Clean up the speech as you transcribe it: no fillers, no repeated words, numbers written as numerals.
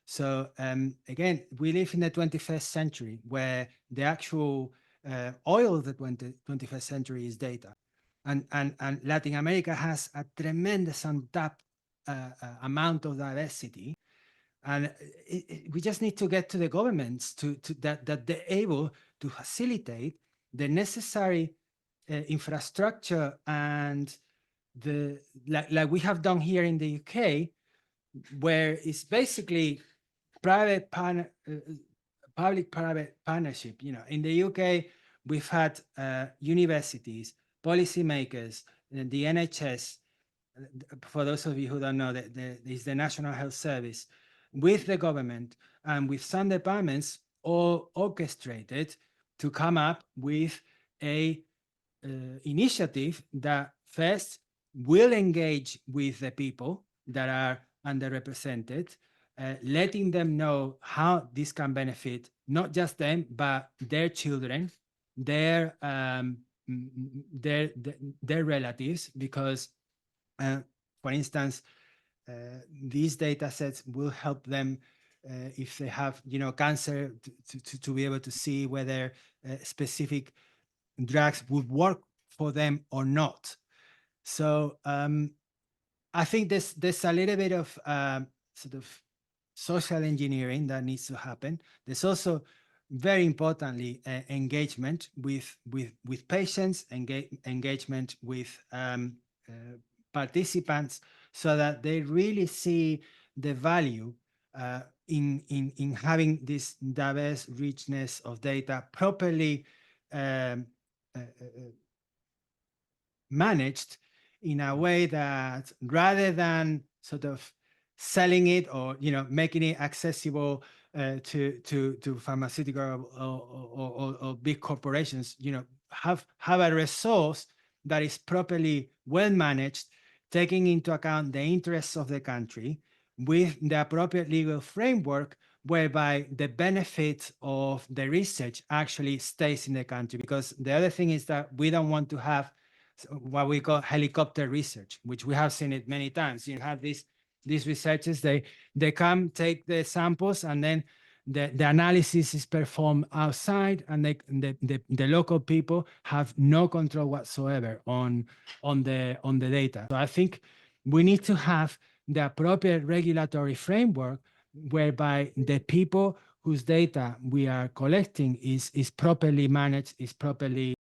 So again, we live in the 21st century where the actual oil of the 21st century is data. And Latin America has a tremendous untapped amount of diversity. And we just need to get to the governments to that they're able to facilitate the necessary infrastructure and the like we have done here in the UK, where it's basically private public-private partnership. You know, in the UK, we've had universities, policymakers, the NHS. For those of you who don't know, that is the National Health Service, with the government and with some departments, all orchestrated to come up with a initiative that first will engage with the people that are underrepresented, letting them know how this can benefit not just them, but their children, their their relatives, because, for instance, these data sets will help them if they have, you know, cancer, to be able to see whether specific drugs would work for them or not. So I think there's a little bit of sort of social engineering that needs to happen. There's also, very importantly, engagement with patients, engagement with participants, so that they really see the value in having this diverse richness of data properly managed in a way that, rather than sort of selling it or, you know, making it accessible to pharmaceutical or big corporations, you know, have a resource that is properly well managed, taking into account the interests of the country with the appropriate legal framework, whereby the benefit of the research actually stays in the country. Because the other thing is that we don't want to have what we call helicopter research, which we have seen it many times. You have these researchers, they come, take the samples, and then the analysis is performed outside, and the local people have no control whatsoever on the data. So I think we need to have the appropriate regulatory framework whereby the people whose data we are collecting is properly managed, is properly